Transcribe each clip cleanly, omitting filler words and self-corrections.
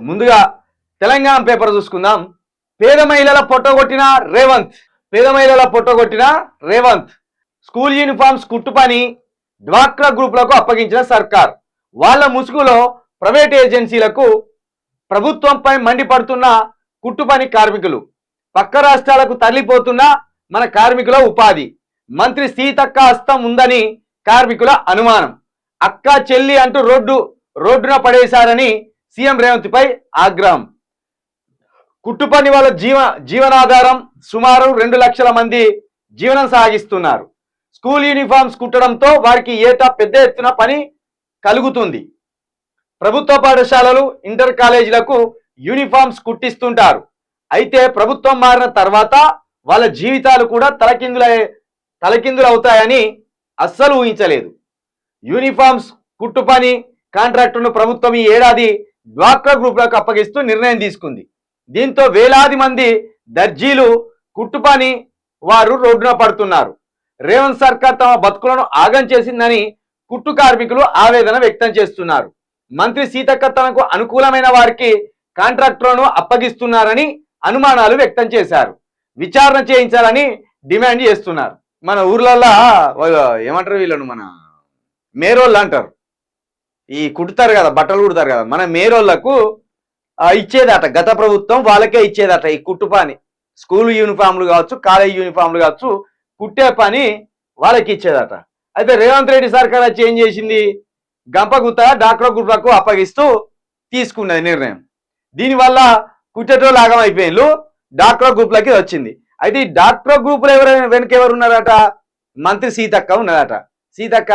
ముందుగా తెలంగాణ పేపర్ చూసుకుందాం. పేద మహిళల పొట్టగొట్టిన రేవంత్ స్కూల్ యూనిఫామ్స్ కుట్టు పని డ్వాక్రా గ్రూపులకు అప్పగించిన సర్కార్. వాళ్ళ ముసుగులో ప్రైవేట్ ఏజెన్సీలకు ప్రభుత్వంపై మండిపడుతున్న కుట్టు పని కార్మికులు. పక్క రాష్ట్రాలకు తరలిపోతున్న మన కార్మికుల ఉపాధి. మంత్రి సీతక్క హస్తం ఉందని కార్మికుల అనుమానం. అక్క చెల్లి అంటూ రోడ్డున పడేశారని సీఎం రేవంత్ పై ఆగ్రహం. కుట్టు పని వాళ్ళ జీవనాధారం. సుమారు 2 లక్షల మంది జీవనం సాగిస్తున్నారు. స్కూల్ యూనిఫామ్స్ కుట్టడంతో వారికి ఏటా పెద్ద ఎత్తున పని కలుగుతుంది. ప్రభుత్వ పాఠశాలలు, ఇంటర్ కాలేజీలకు యూనిఫామ్స్ కుట్టిస్తుంటారు. అయితే ప్రభుత్వం మారిన తర్వాత వాళ్ళ జీవితాలు కూడా తలకిందులు అవుతాయని అస్సలు ఊహించలేదు. యూనిఫామ్స్ కుట్టు పని కాంట్రాక్టును ప్రభుత్వం ఈ ఏడాది డ్వాక్రా గ్రూపులకు అప్పగిస్తూ నిర్ణయం తీసుకుంది. దీంతో వేలాది మంది దర్జీలు కుట్టు పని వారు రోడ్డున పడుతున్నారు. రేవంత్ సర్కార్ తమ బతుకులను ఆగం చేసిందని కుట్టు కార్మికులు ఆవేదన వ్యక్తం చేస్తున్నారు. మంత్రి సీతక్క తనకు అనుకూలమైన వారికి కాంట్రాక్టులను అప్పగిస్తున్నారని అనుమానాలు వ్యక్తం చేశారు. విచారణ చేయించాలని డిమాండ్ చేస్తున్నారు. మన ఊర్లలో ఏమంటారు వీళ్ళను, మన మేరోళ్ళు అంటారు. ఈ కుడతారు కదా, బట్టలు కుడతారు కదా, మన మేరోళ్లకు ఇచ్చేదట గత ప్రభుత్వం, వాళ్ళకే ఇచ్చేదట ఈ కుట్టు పని. స్కూల్ యూనిఫామ్లు కావచ్చు, కాలేజ్ యూనిఫామ్లు కావచ్చు, కుట్టే పని వాళ్ళకి ఇచ్చేదట. అయితే రేవంత్ రెడ్డి సర్కార్ వచ్చి ఏం చేసింది, గంపగుత్త డాక్రా గ్రూపులకు అప్పగిస్తూ తీసుకున్నది నిర్ణయం. దీనివల్ల కుట్టేటోళ్ళు ఆగమైపోయిన్లు, డాక్రా గ్రూపులకి వచ్చింది. అయితే ఈ డాక్రా గ్రూపులు వెనక ఎవరున్నారట, మంత్రి సీతక్క ఉన్నదట. సీతక్క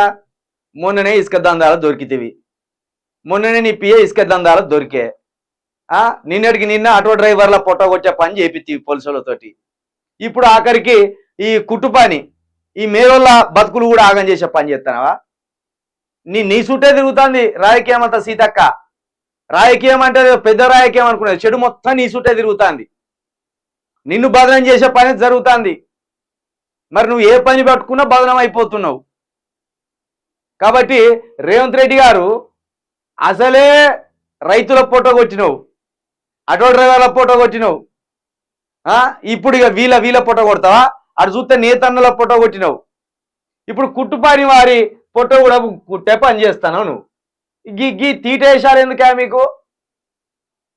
మొన్ననే ఇసుక దందాలు దొరికితేవి, మొన్ననే నీ పిఏ ఇసుక దందాలు దొరికే, నిన్నటికి నిన్న ఆటో డ్రైవర్ల పొట్టగొచ్చే పని చేపిత్తివి పోలీసులతోటి. ఇప్పుడు ఆఖరికి ఈ కుట్టు పని, ఈ మేరోళ్ళ బతుకులు కూడా ఆగం చేసే పని చేస్తానవా? నీ చుట్టే తిరుగుతుంది రాజకీయం అంతా సీతక్క. రాజకీయం అంటే పెద్ద రాజకీయం అనుకునేది, చెడు మొత్తం నీ చుట్టే తిరుగుతుంది. నిన్ను బదనం చేసే పని జరుగుతుంది. మరి నువ్వు ఏ పని పట్టుకున్నా బదనం అయిపోతున్నావు. కాబట్టి రేవంత్ రెడ్డి గారు అసలే రైతుల ఫోటో కొట్టినవు, ఆటో డ్రైవర్ల ఫోటో కొట్టినవు, ఇప్పుడు ఇక వీళ్ళ ఫోటో కొడతావా? అటు చూస్తే నేతన్నల ఫోటో కొట్టినవు. ఇప్పుడు కుట్టుపాని వారి ఫోటో కూడా కుట్టే పని చేస్తాను నువ్వు. గీ తీటేశారు ఎందుకే మీకు?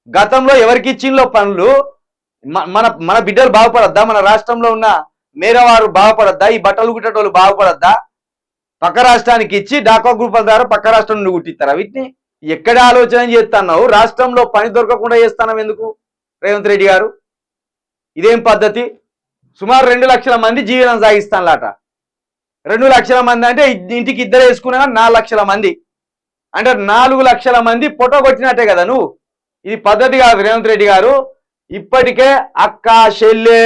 గతంలో ఎవరికి ఇచ్చిందో పనులు మన బిడ్డలు బాగుపడద్దా? మన రాష్ట్రంలో ఉన్న మేరవారు బాగుపడద్దా? ఈ బట్టలు కుట్టేటోళ్ళు బాగుపడద్దా? పక్క రాష్ట్రానికి ఇచ్చి డాకా గ్రూపుల ద్వారా పక్క రాష్ట్రం నుండి కుట్టిస్తారా వీటిని? ఎక్కడ ఆలోచన చేస్తున్నావు? రాష్ట్రంలో పని దొరకకుండా చేస్తున్నావు ఎందుకు రేవంత్ రెడ్డి గారు? ఇదేం పద్ధతి? సుమారు 2 లక్షల మంది జీవనం సాగిస్తానులాట. 2 లక్షల మంది అంటే ఇంటికి ఇద్దరు వేసుకున్నా 4 లక్షల మంది అంటే 4 లక్షల మంది ఫోటో కొట్టినట్టే కదా నువ్వు. ఇది పద్ధతి కాదు రేవంత్ రెడ్డి గారు. ఇప్పటికే అక్క చెల్లె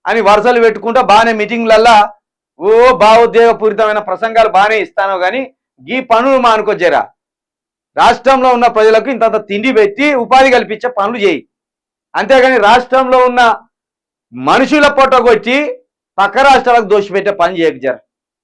అని వరుసలు పెట్టుకుంటా బాగానే మీటింగ్లల్లా భావోద్వేగపూరితమైన ప్రసంగాలు బాగానే ఇస్తాను, కానీ ఈ పనులు మానుకోజరా. రాష్ట్రంలో ఉన్న ప్రజలకు ఇంత తిండి పెట్టి ఉపాధి కల్పించే పనులు చేయి. అంతేగాని రాష్ట్రంలో ఉన్న మనుషుల పొట్టగొచ్చి పక్క రాష్ట్రాలకు దోషిపెట్టే పని చేయకు జర.